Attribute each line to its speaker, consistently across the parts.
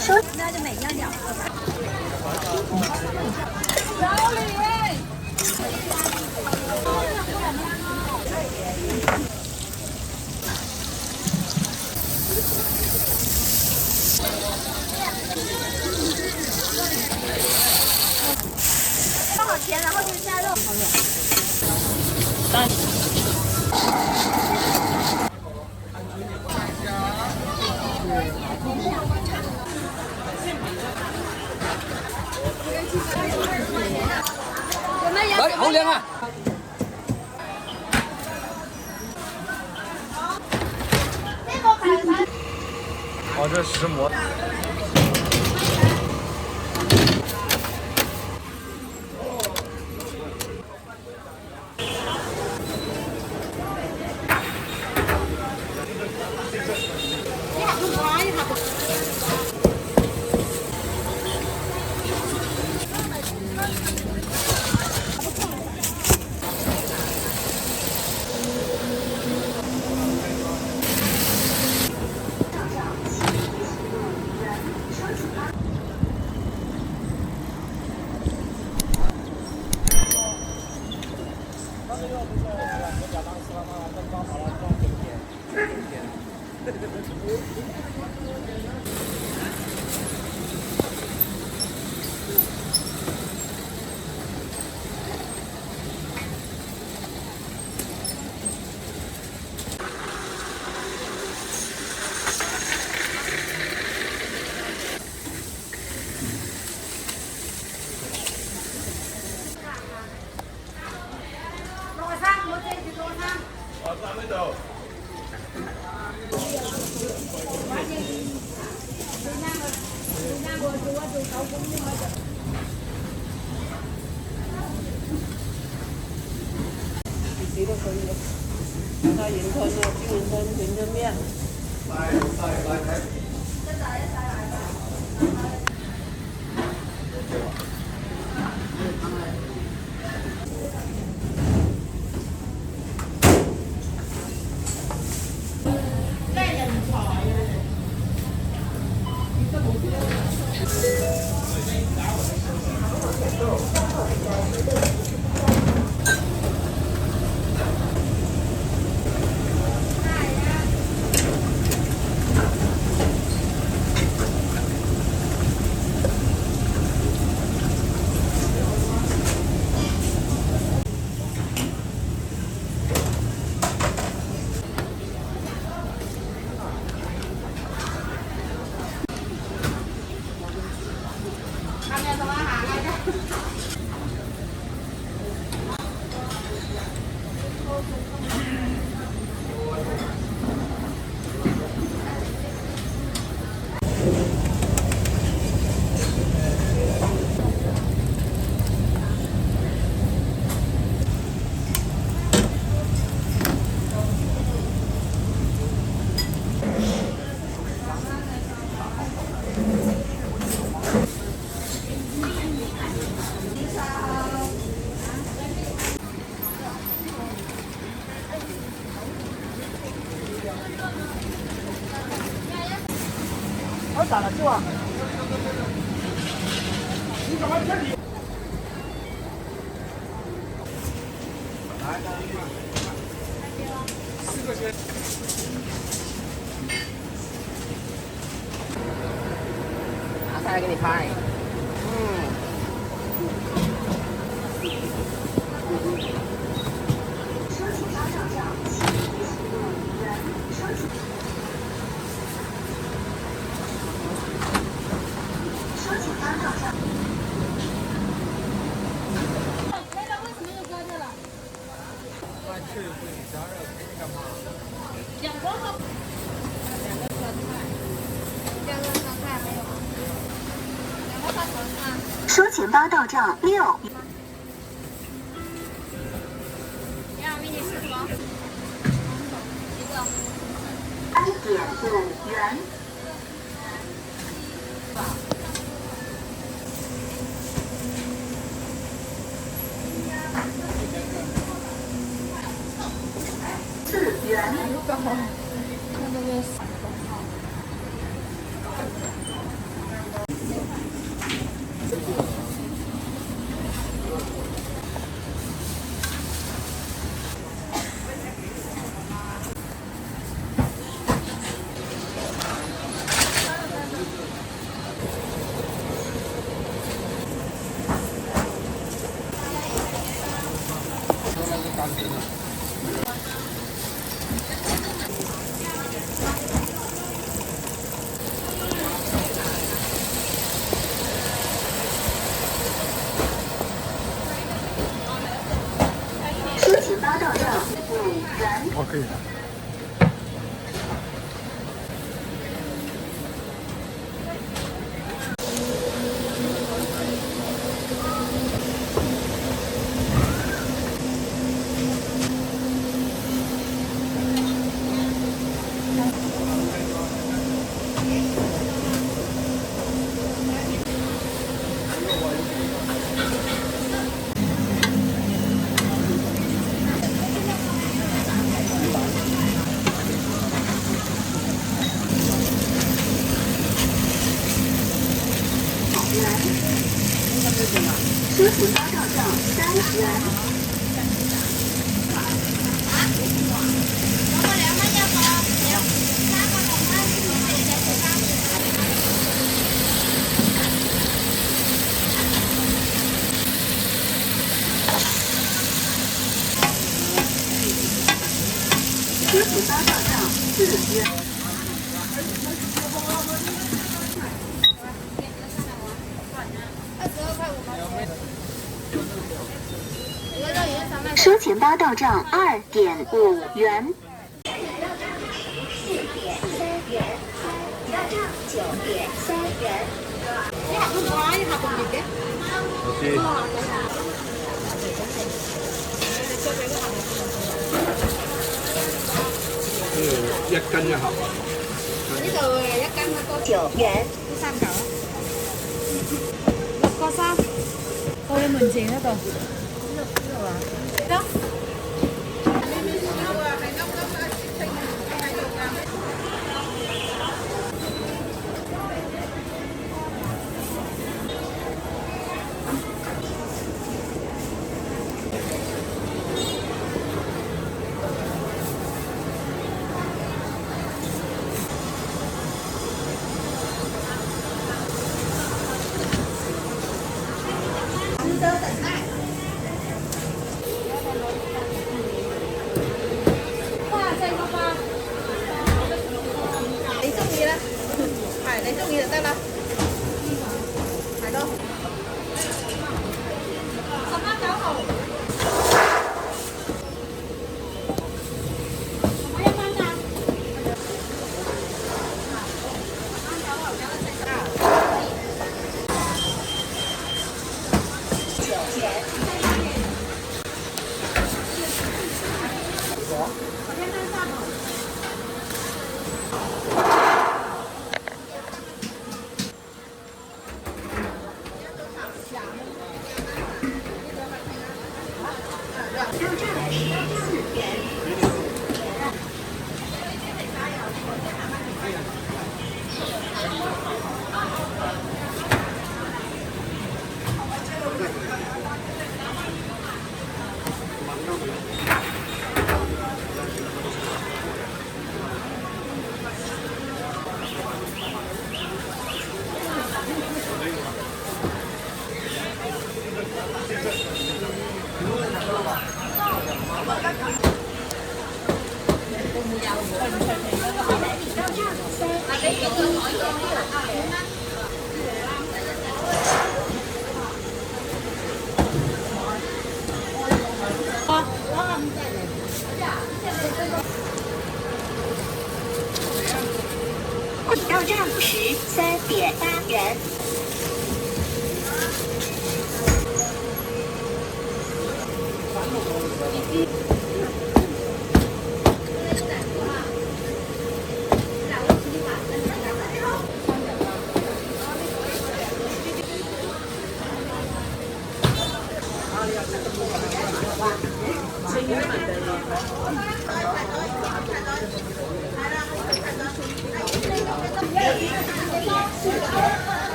Speaker 1: 收，那就每样2个。小李。放好钱，然后就下肉。
Speaker 2: 来，好凉啊！哦，这石磨。
Speaker 3: 几都可以的，那云吞啊，金云吞、云吞面。
Speaker 1: 我打了住啊！你干嘛这里？4个钱。
Speaker 3: 拿下来给你拍。
Speaker 1: 收钱包到账6。3.5元。4元。
Speaker 2: 对。
Speaker 1: 收钱包到账30元。收钱包到账4元。收钱包到账2.5元。4.3元，到账9.3元。
Speaker 2: 一斤就好。
Speaker 3: 呢度1斤
Speaker 1: 9元。
Speaker 3: 3嚿，6個3，到你門前嗰度。得。你中意啦，係你中意就得啦，係咯。18號。我1蚊咋？9元。到账时3.8元。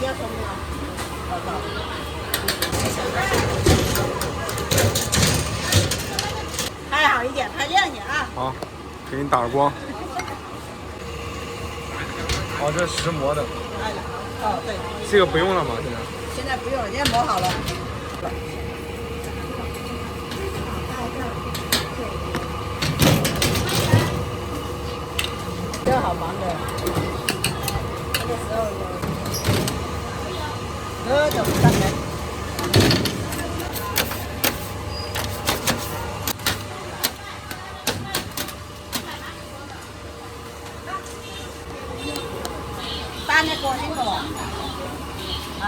Speaker 3: 要冲吗？好的。拍好一点，拍亮一点啊！
Speaker 2: 好，给你打个光。哦，这是石磨的。
Speaker 3: 哎，哦对，
Speaker 2: 这个不用了吗？现在？
Speaker 3: 现在不用了，现在磨好了。真好忙的，这个时候呢，怎么上来？搬那锅那个啊。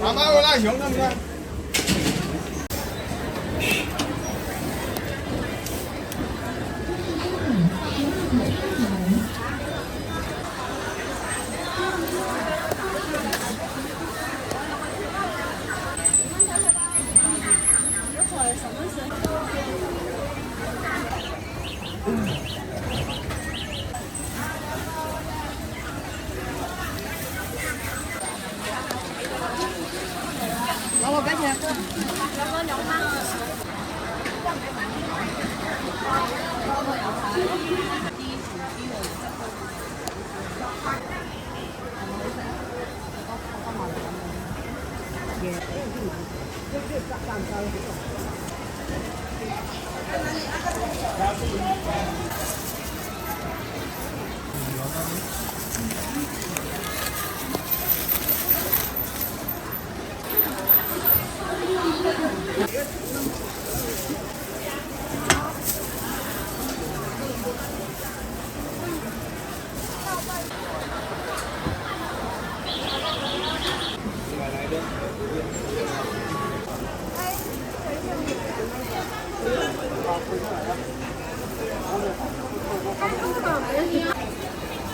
Speaker 2: 妈妈，我来熊看不看？
Speaker 3: 老板，赶紧。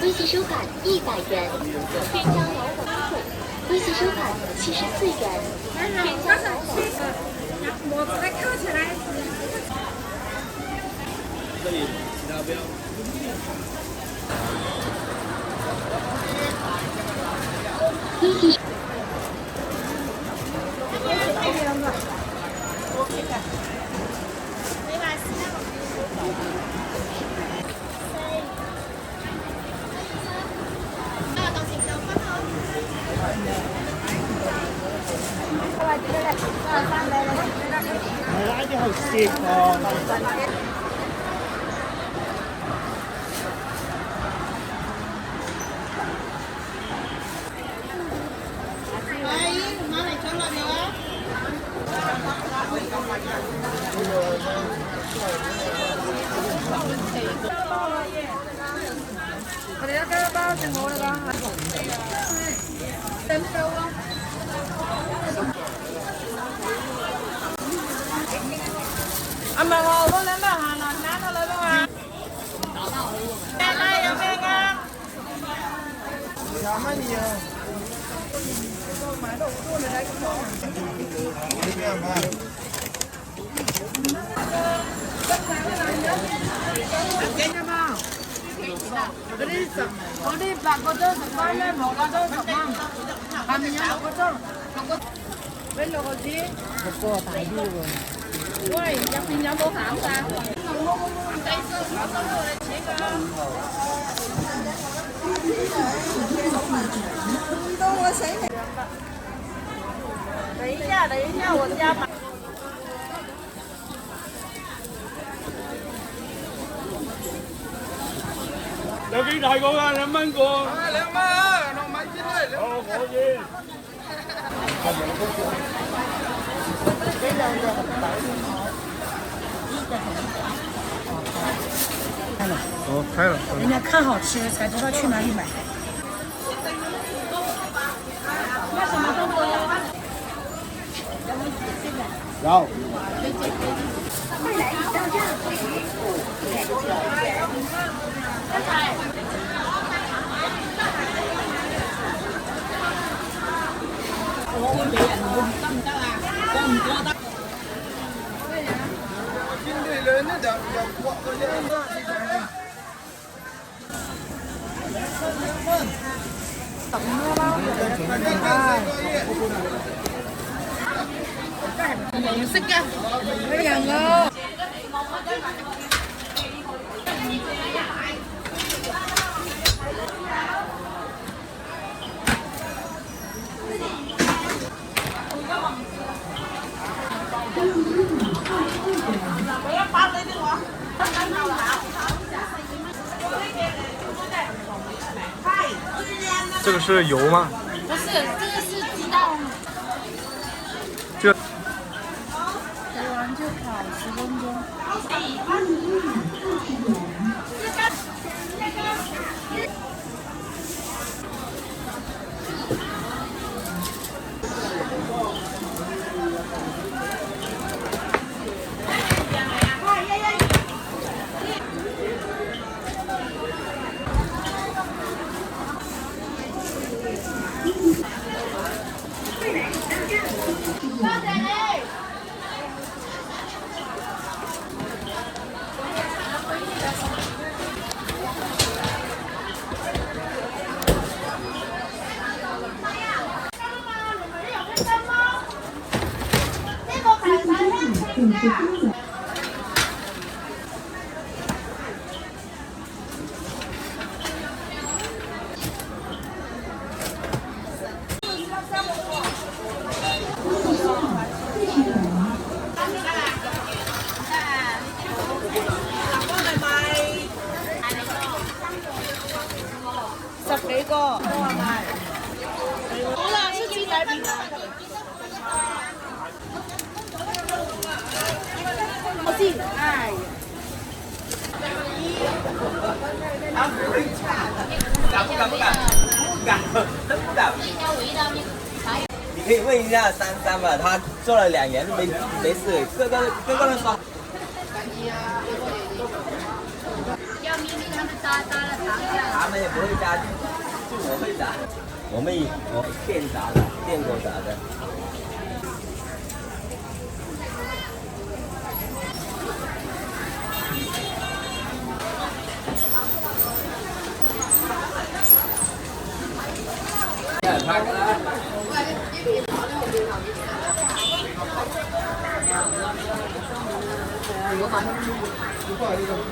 Speaker 1: 微信收款100元，添加老板惠。微信收款74元，添加老板惠。
Speaker 3: 模子再扣起来。
Speaker 2: 这里其他不要。
Speaker 1: 微信。
Speaker 2: 係啦，啲好蝕喎。
Speaker 3: 阿姨，拿嚟搶落嚟啊！我哋一家包食好啦吧？點做啊？啊唔係喎，嗰兩包行來揀到啦嘛。咩啦？有咩㗎？
Speaker 2: 有乜嘢？
Speaker 3: 買到好多你睇咁多。
Speaker 2: 呢邊係咪？
Speaker 3: 幾隻包？嗰啲8個裝10蚊咧，6個裝10蚊。下面有6個裝，6個俾6個紙。6個大啲喎。喂，入邊有冇餡㗎？多我谁？等一下，等一下，我家买。
Speaker 2: 有幾大個㗎？2蚊個。2蚊啊，6米先啦。好，可以。
Speaker 3: 呢兩隻唔抵。呢隻同呢隻。
Speaker 2: 哦，开了。
Speaker 3: 人家看好吃才知道去哪里买。那什么动作呀？
Speaker 2: 然后。
Speaker 1: 快来已到站
Speaker 3: 我會俾人攞得唔得啊？過唔過得？紅色嘅，一樣咯。
Speaker 2: 这个是油吗？
Speaker 3: 不是，这个是鸡蛋。
Speaker 2: 这
Speaker 3: 煮完就烤10分钟。10幾個，都係咪？好啦，是雞仔餅。我知，哎。
Speaker 4: 不敢。你可以问一下33吧，他做了2年没事，个个都说。他们也不会炸，就我会炸，我电炸的，电锅炸的。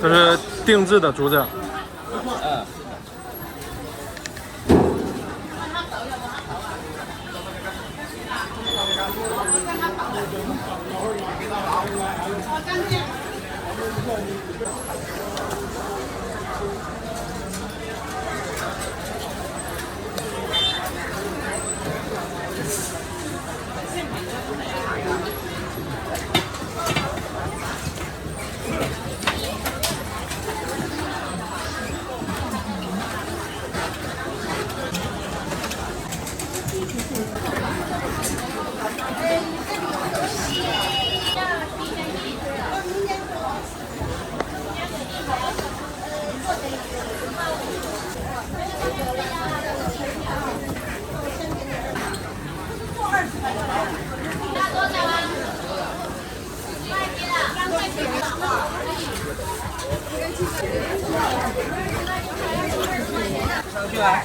Speaker 2: 这是定制的竹子。
Speaker 4: 上去来。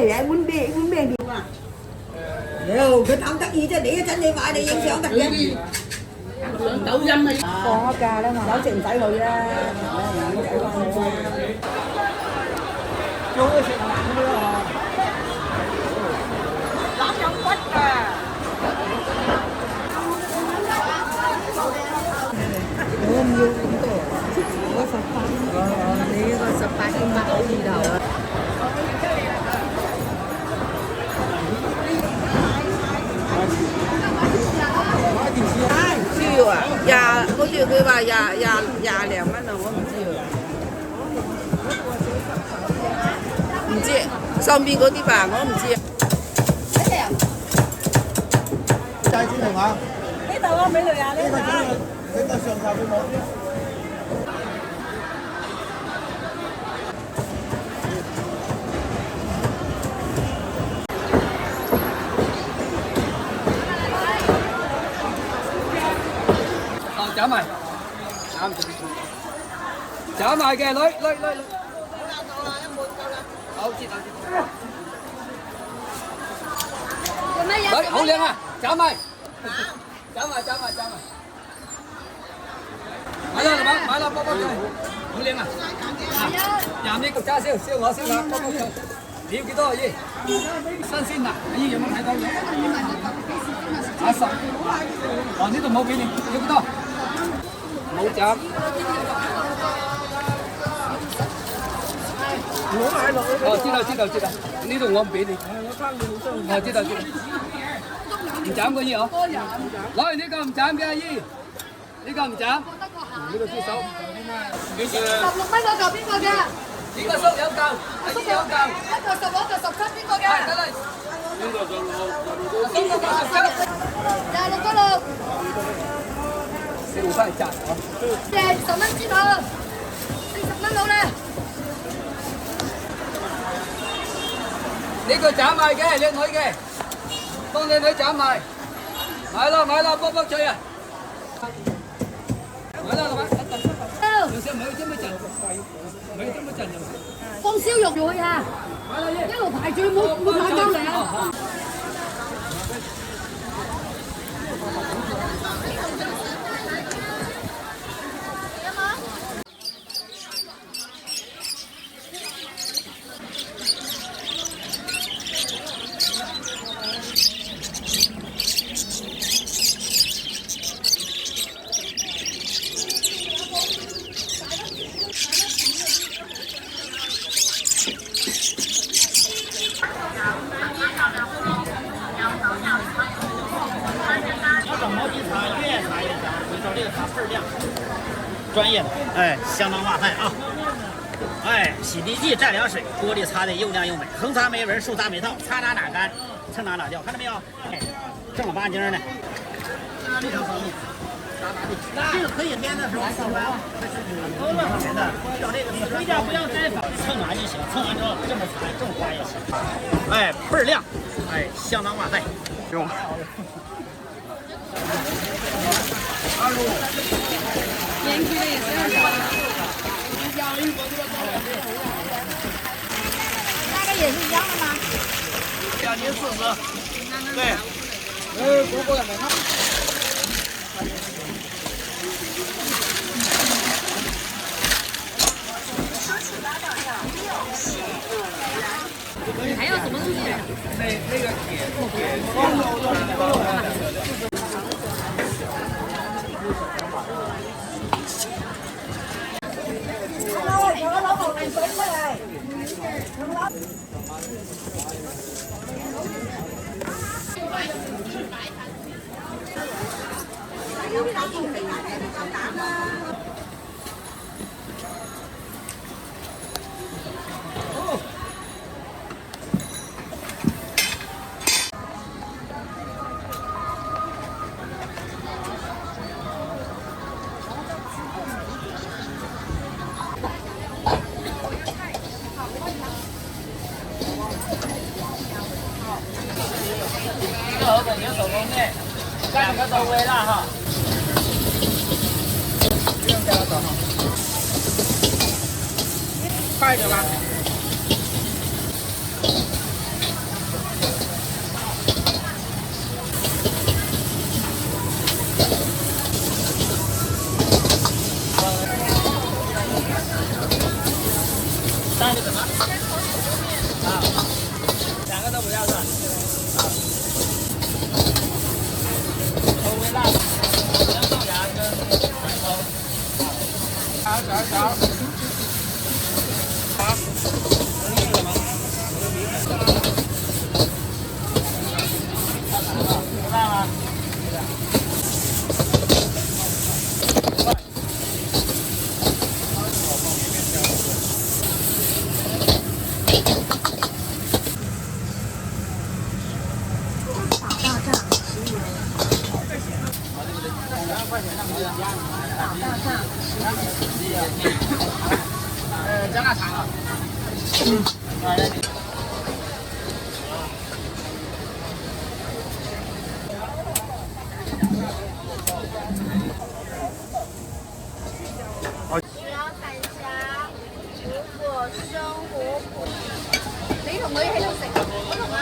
Speaker 5: 嚟揾咩料啊？屌，佢貪得意啫，你一陣你買你影相得嘅。上抖音啊！放咗假啦嘛，有時唔使去啦，唔使翻去啦。做嘅食飯㗎啦，攬有骨㗎。我唔要咁多，我18。你個18千8好意頭啊！燒啊，好似佢話廿零蚊啊，我唔知啊，唔知上邊嗰啲吧，我唔知啊。
Speaker 6: 齋煎係嘛？
Speaker 3: 呢度啊，俾你啊，呢度。
Speaker 6: 呢個上茶俾我。
Speaker 2: 斬埋，斬埋嘅，女。好，接。女好靚啊，斬埋。買啦，波波雞，好靚啊！廿億個叉燒，燒我燒啦，波波雞。你要幾多啊？姨？新鮮啊！姨有冇睇到嘢？10。哦，呢度冇俾你，要幾多？冇斬。哦，知道，呢度我唔俾你。哦，知道。唔斬個姨哦。攞呢個唔斬嘅阿姨，呢個唔斬。呢個豬手。幾錢啊？16蚊嗰嚿邊個嘅？呢個叔有嚿，阿姨有嚿。一個16，一個17，邊個嘅？得啦。呢個16。呢個17。26個6。燒晒炸哦。10蚊之後，40蚊到啦。呢個斬賣嘅，靚女嘅，幫靚女斬賣，買啦，波波脆啊！買啦，有時冇這麼整，
Speaker 7: 放燒肉入去啊！一路排住冇排到嚟啊！
Speaker 8: 专业的，哎，相当辣菜啊！哎，洗涤剂蘸凉水，锅里擦的又亮又美，横擦没纹，竖擦没套，擦哪干，蹭哪掉，看到没有？哎，正儿八经的，非常方便。这个可以腌的时候放完，真的，像这个回家不要摘粉，蹭完就行，蹭完之后这么擦，这么刮也行。哎，倍儿亮，哎，相当辣菜，用。
Speaker 7: 年轻的也是很少。那个也是一样的吗
Speaker 8: 2040，对。
Speaker 2: 嗰個人嚟啦。
Speaker 7: 还有什么东西？
Speaker 2: 那个铁。
Speaker 8: 河粉有手工面，2个都微辣哈。不用加手哈，快点吧。加腊肠啊。
Speaker 3: 需要看一下，如果生活普，你同佢喺度食，我同阿。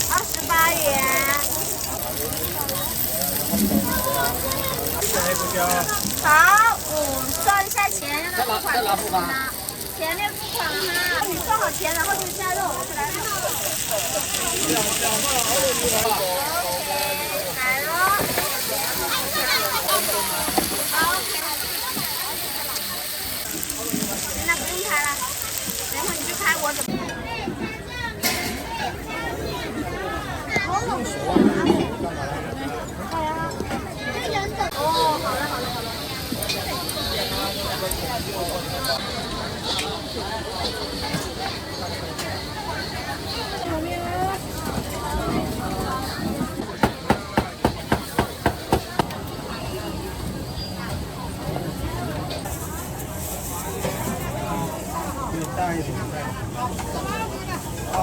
Speaker 3: 28元。好，5算一下钱，让他付款就行了。前面付款了哈，你算好钱，然后就加肉过来。来喽。好。那不用开了，等会你去开我怎么？哦，好了好了好了。
Speaker 6: 大一点。哦。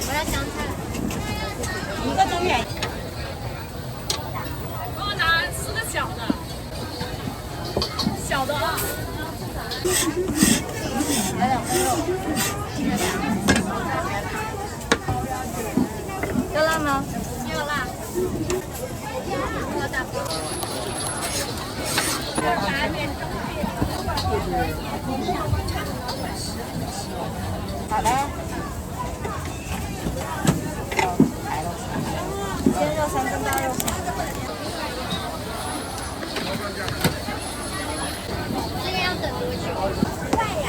Speaker 3: 我要香菜，一个中远。给我拿4个小的，小的啊。来2份肉，要辣吗？要辣。大锅。好的。鲜肉3跟大肉3。这个要等多久？快呀！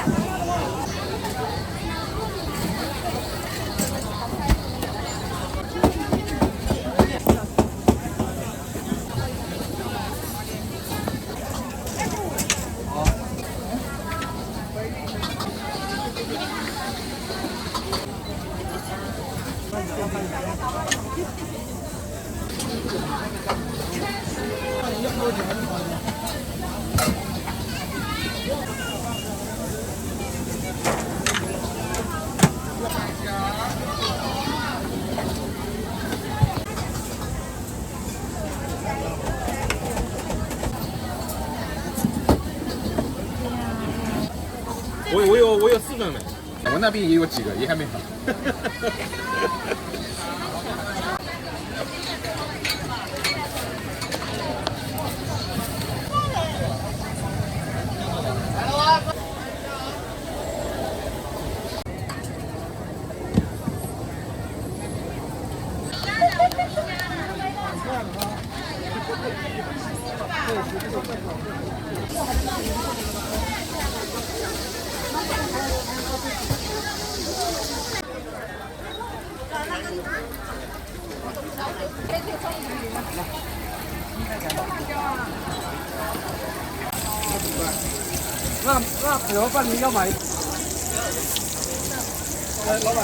Speaker 6: 我有4份没，我那边也有几个，也还没好。
Speaker 2: 那卤肉饭你要买？老板。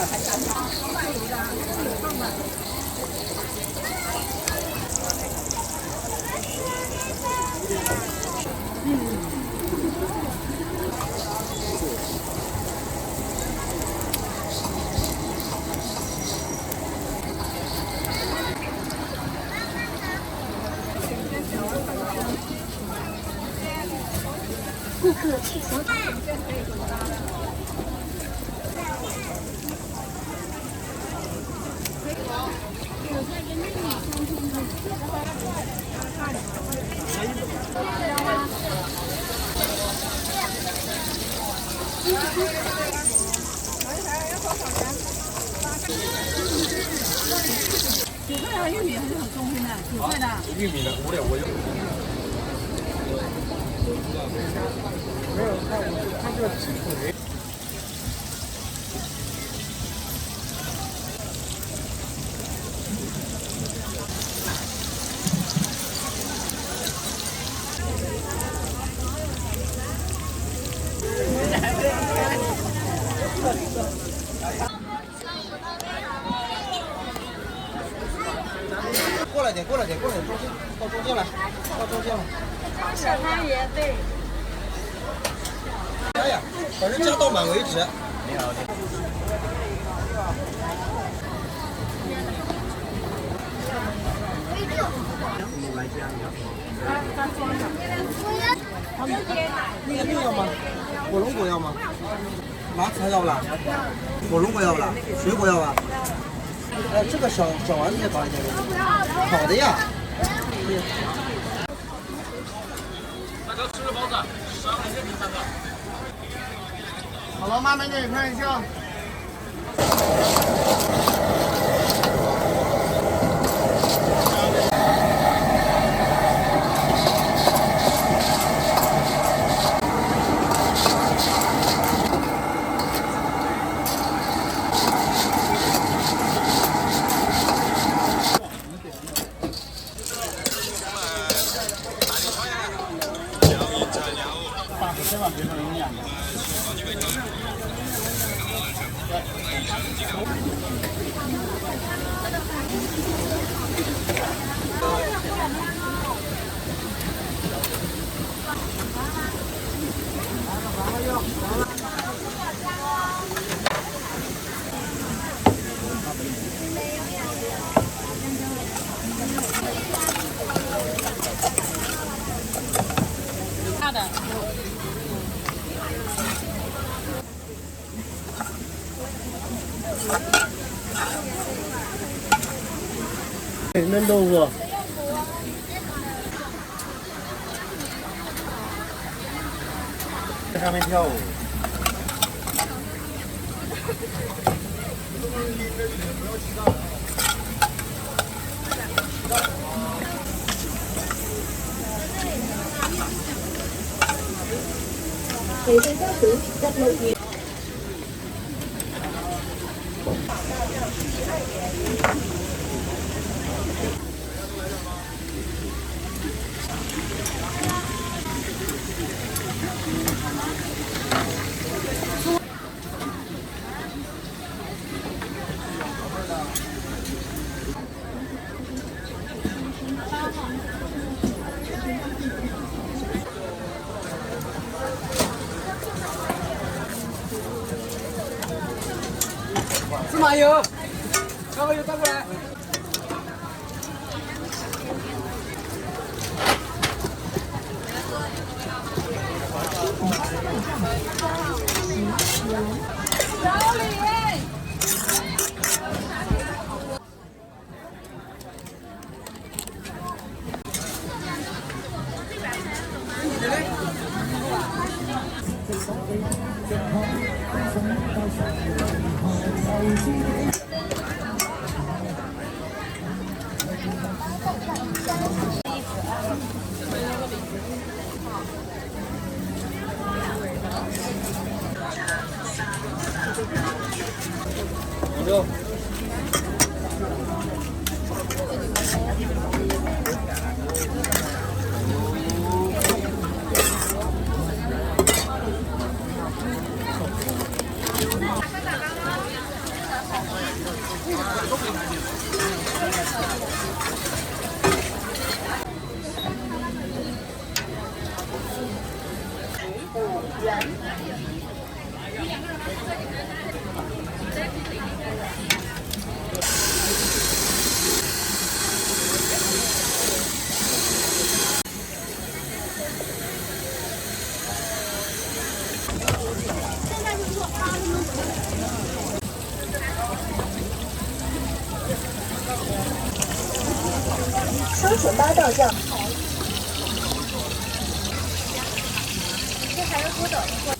Speaker 1: 顾客去小岛。
Speaker 3: 9块的玉米还是很中心的，9块的。
Speaker 6: 玉米的无聊，我有。没有，他这个几口。
Speaker 4: 过来点，过来点，过来点，中间，到中间来，到中间来。
Speaker 3: 小汤圆对。
Speaker 4: 加呀，反正加到满为止。
Speaker 8: 你好，
Speaker 4: 那个肉要吗？火龙果要吗？麻糍要不啦？火龙果要不啦？水果要吧？这个小丸子也搞一点，好的呀。
Speaker 6: 大哥吃个包子，12块钱3个。
Speaker 4: 好了，慢慢点看一下。
Speaker 3: 大的。
Speaker 4: 焖豆腐。在上面跳舞。
Speaker 1: 北京家属入路園。
Speaker 2: 芝麻油，烧油倒过来。
Speaker 3: 小李。
Speaker 2: 肉。
Speaker 1: 5元。收钱包到账。这还要多等一会儿。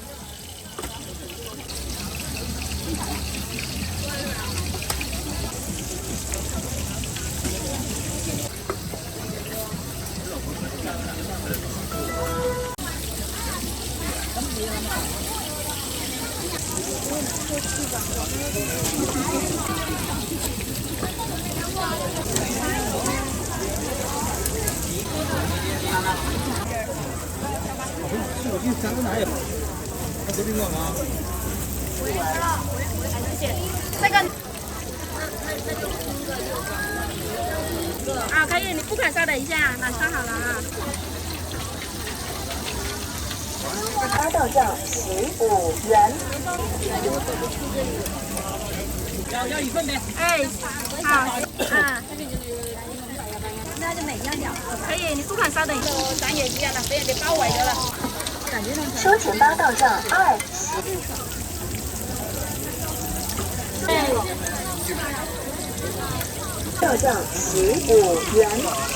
Speaker 3: 这个啊，可以，你不款稍等一下，马上好了啊。
Speaker 1: 八到账15元。
Speaker 2: 要一份呗。
Speaker 3: 哎，好，那就每样点。可以，你不款稍等一下。咱也一样的，非得包围着了。
Speaker 1: 收钱包到账20。到账15元，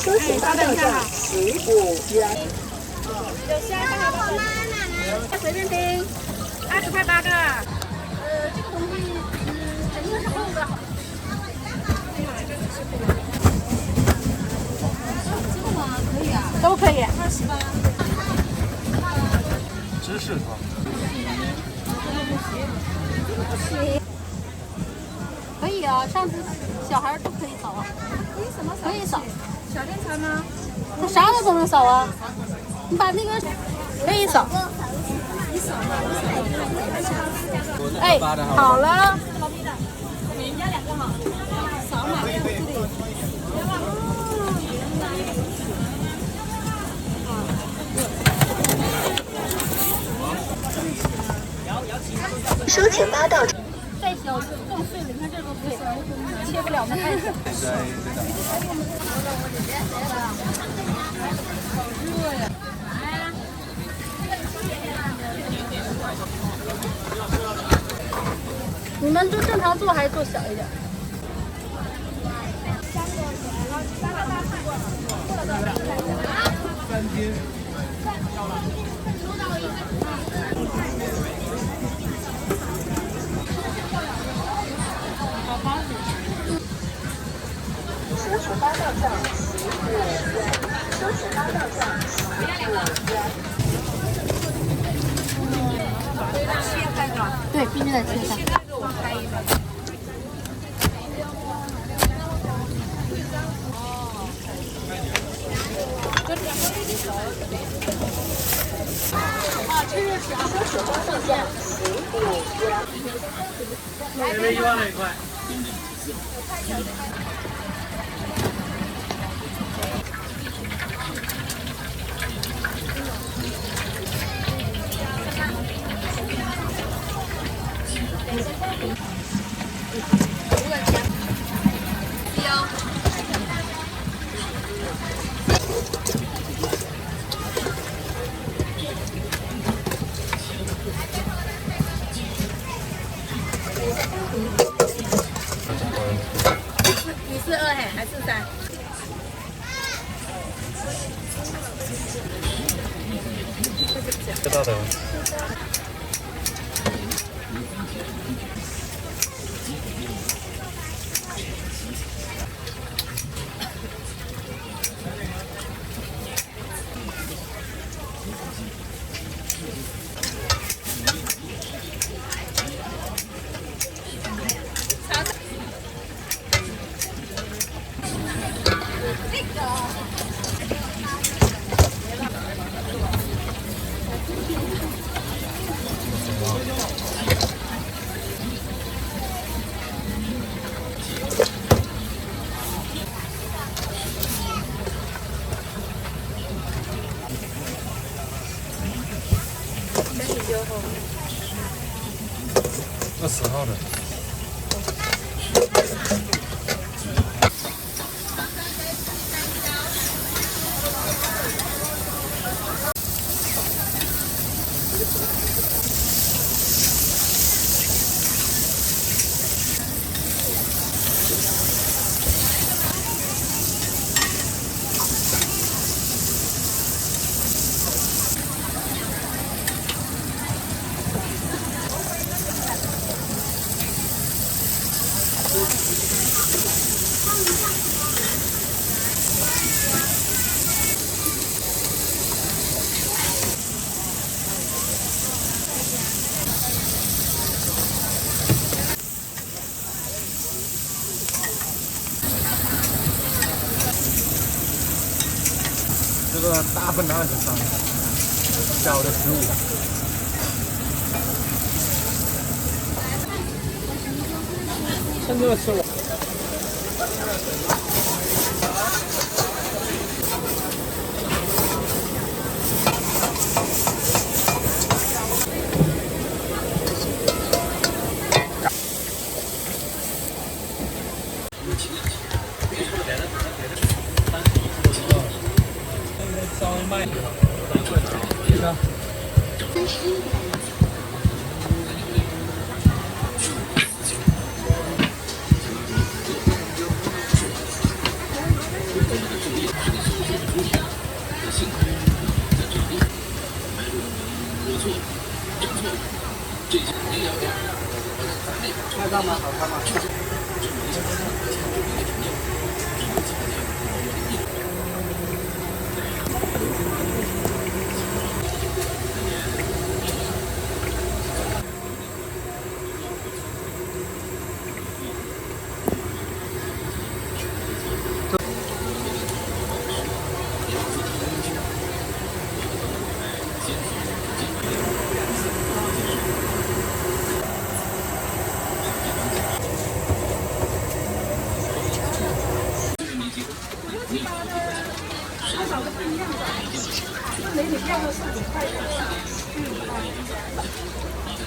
Speaker 1: 收钱包到账15元。
Speaker 3: 有虾大的，随便听，20块8个。这个东西，肯定是厚的。这个吗？可以啊。都可以。28。
Speaker 6: 芝士汤。
Speaker 7: 可以啊，上次小孩都可以扫啊。可以什么？可以扫。
Speaker 3: 小电餐吗？
Speaker 7: 他啥都能扫啊。你把那个可以扫。哎，好了。扫码这样子的。
Speaker 1: 收钱包到账。
Speaker 7: 再小就更碎了，你看这都碎，切不了那太小。热呀！你们就正常做还是做小一点？
Speaker 1: 收钱包到账15元，收钱包到账15元。
Speaker 7: 对，必须得切开。
Speaker 1: 收钱包到账15元。
Speaker 8: 这边1万1块。
Speaker 3: 你是2还是3？
Speaker 6: 知道的。20号的。这个大份的23，小的15。趁热吃了。稍微慢一点。这个。
Speaker 2: 看到吗？好看吗？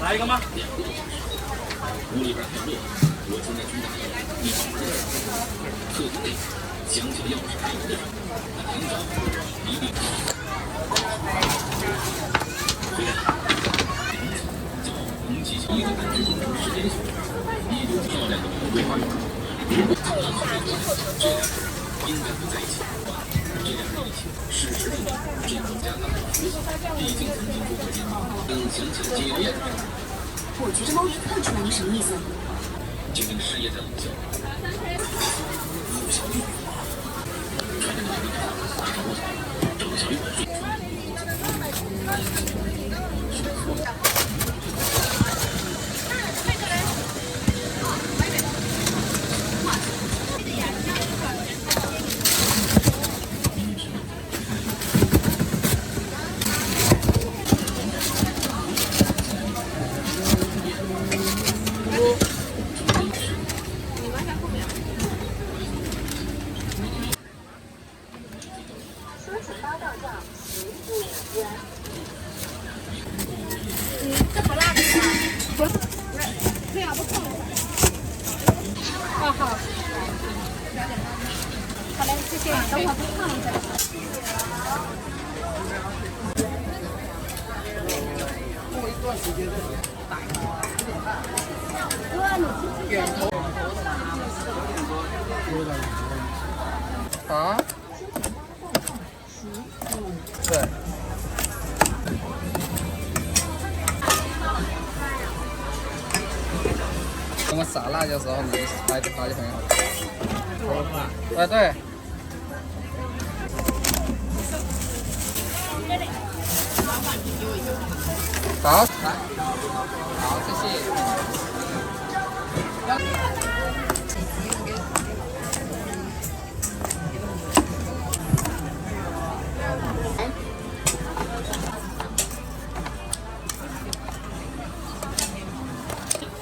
Speaker 8: 来一个吗？
Speaker 1: 我觉着猫一看出来你什么意思？
Speaker 9: 经营事业的领袖。
Speaker 7: 这不辣的吗？不是，这样不痛。好。好嘞，谢谢。等会不烫一下。
Speaker 4: 过一段时间打
Speaker 5: 点头。
Speaker 4: 啊？对。我们撒辣椒的时候，你拍就很好吃。对。好，来，好，谢谢。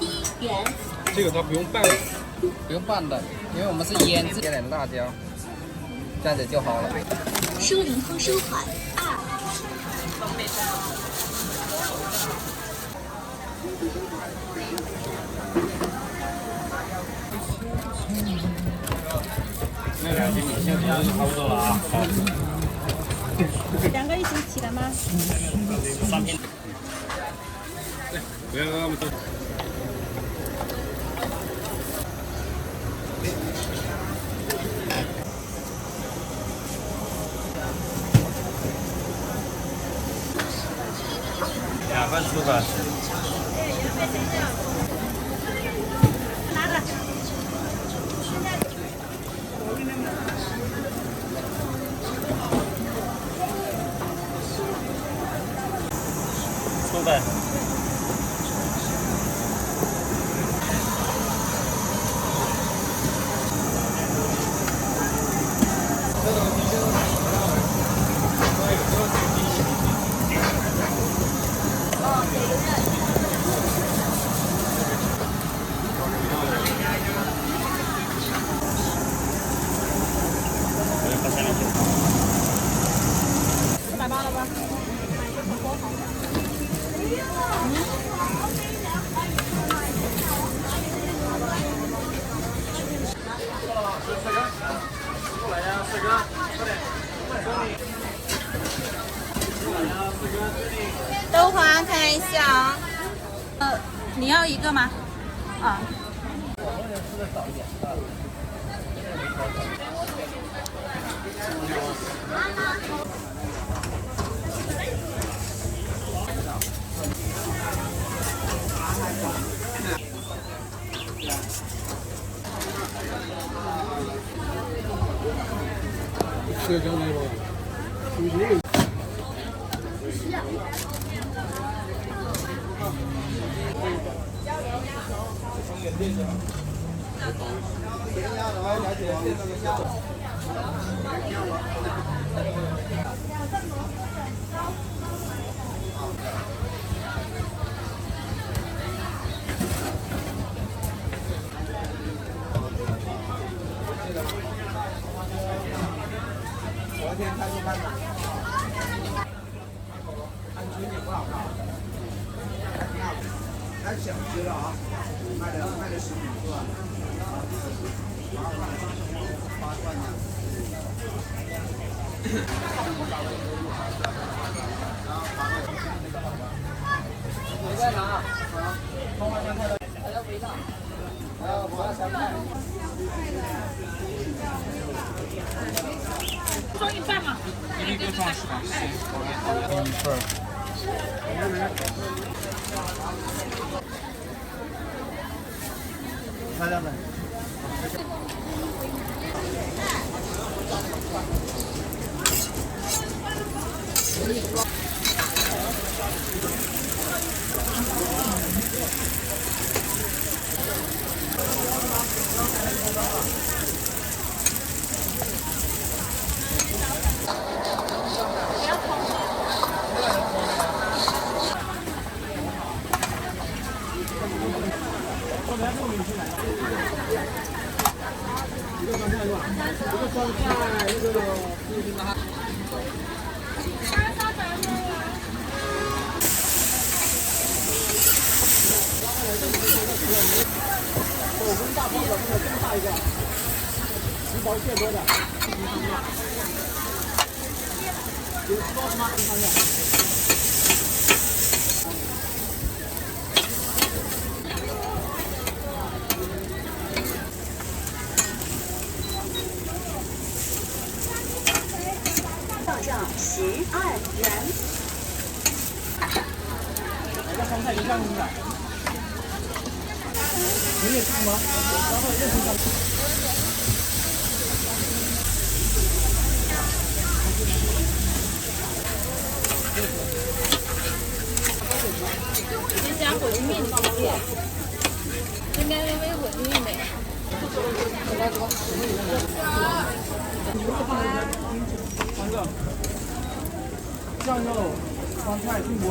Speaker 1: 1元。
Speaker 6: 这个它不用拌，
Speaker 4: 不用拌的，因为我们是腌制，加点辣椒，这样子就好了。
Speaker 1: 收银后收款2。
Speaker 6: 那2斤米线差不多了啊。好。
Speaker 3: 2个一起起的吗
Speaker 8: 3瓶。
Speaker 6: 不要让我们走。2份醋粉。醋粉。
Speaker 3: 180了吧？
Speaker 10: 豆花看一下啊，你要一个吗？啊。
Speaker 6: 社交那个。昨天他去办的。太小只了啊，卖了15个。
Speaker 2: 你在哪？从外面看到，还要回到，我要3块。
Speaker 3: 装一半嘛。
Speaker 6: 一个装10块，给你一份。
Speaker 4: 漂亮的。
Speaker 1: 到账12元。
Speaker 4: 双菜一项的。你也吃吗？然后认识上。
Speaker 3: 你加火鸡面你自己，应该微火鸡面没。
Speaker 4: 3个。酱肉、酸菜、菌锅。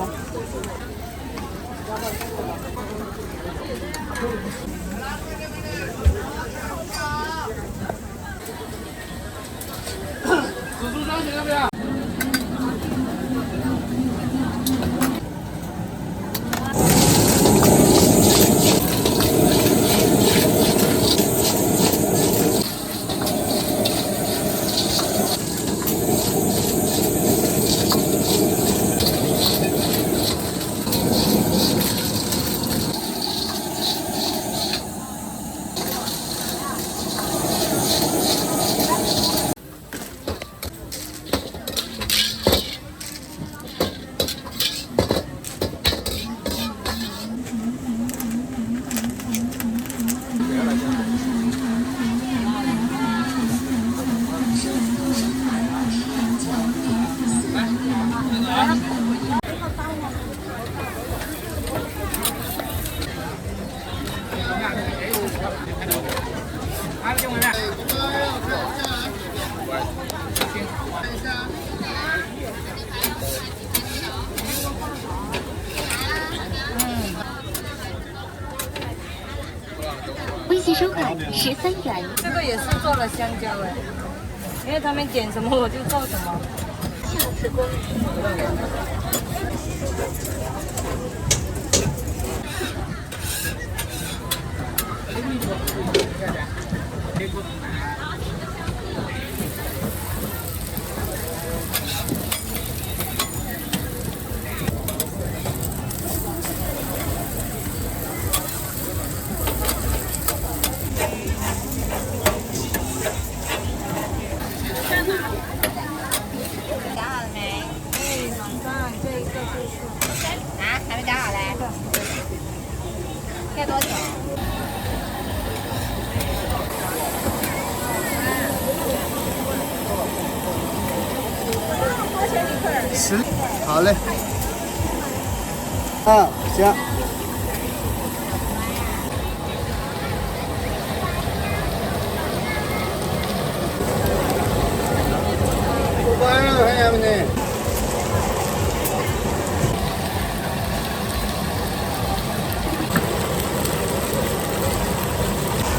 Speaker 2: 紫薯张行要不要？
Speaker 1: 收款13元。
Speaker 3: 这个也是做了香蕉哎，因为他们点什么我就做什么。
Speaker 1: 下次光
Speaker 10: 夹好了没？马上这一个就是啊，还没夹好嘞。要多久？10，
Speaker 4: 好嘞。啊，行。晚上看见没得？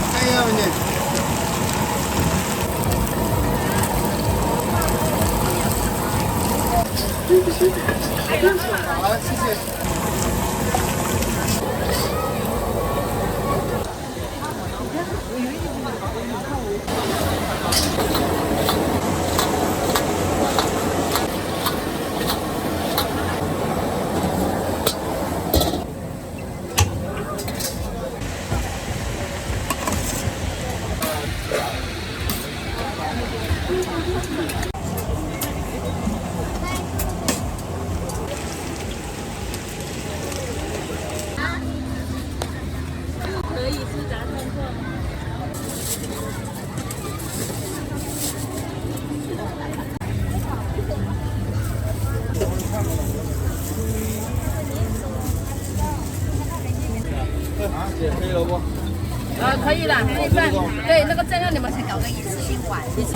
Speaker 4: 看见没得？好了，谢谢。
Speaker 3: 可以是炸葱做吗？
Speaker 4: 姐可以了不？
Speaker 3: 可以了，可以饭。对，那个蘸料你们先搞个一次性碗，一起。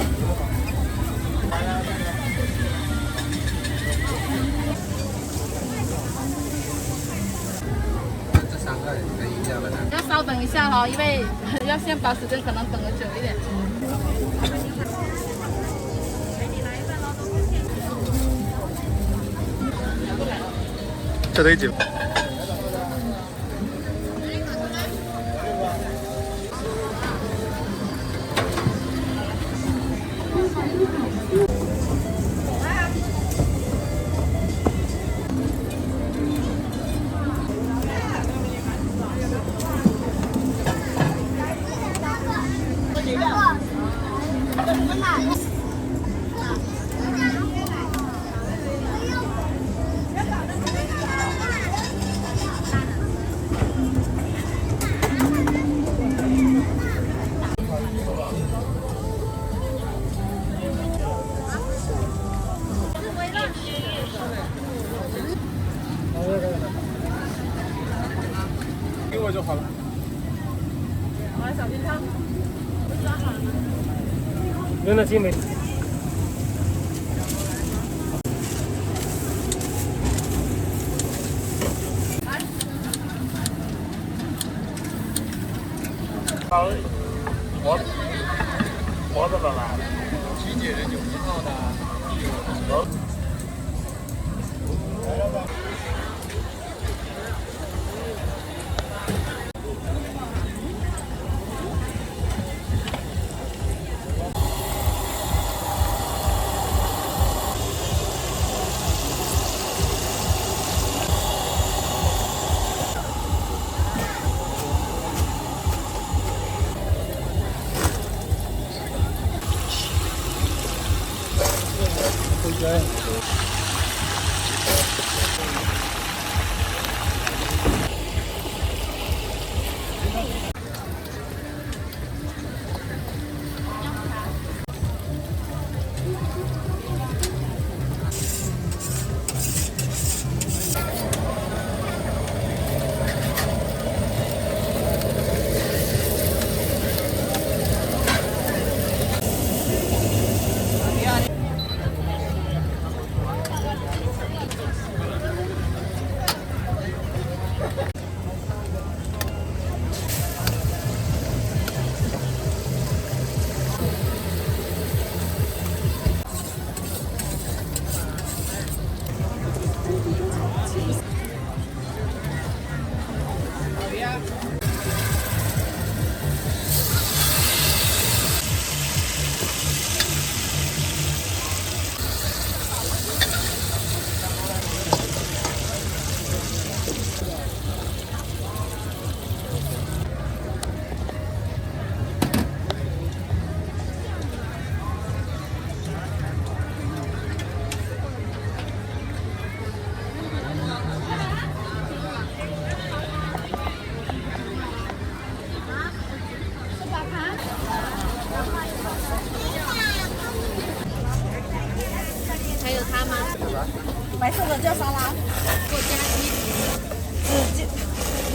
Speaker 4: 这3个能一样的呢？
Speaker 3: 要稍等一下哈，因为要先把时间可能等得久一点。
Speaker 4: 这得酒。
Speaker 6: 给我就好了。
Speaker 3: 我小心烫。
Speaker 6: 扔了金没？我怎么了？几节人就不好的。
Speaker 4: 对。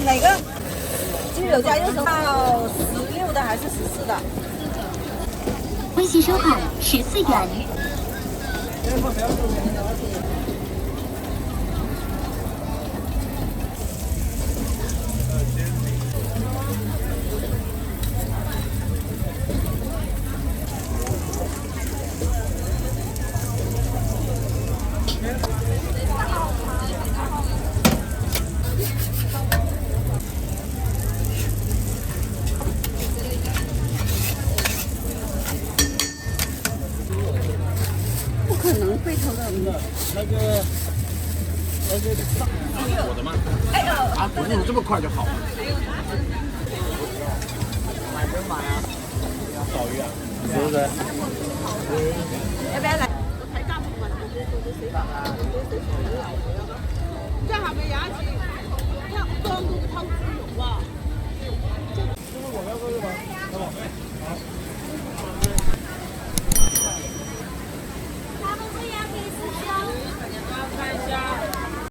Speaker 5: 哪个鸡柳加右手到16的还是14的？
Speaker 1: 微信收款14元。
Speaker 7: 不可能被偷的。
Speaker 6: 我的吗？啊，不是这么快就好了。鲍鱼啊，是不是？
Speaker 5: 要不要来？
Speaker 3: 这下面有。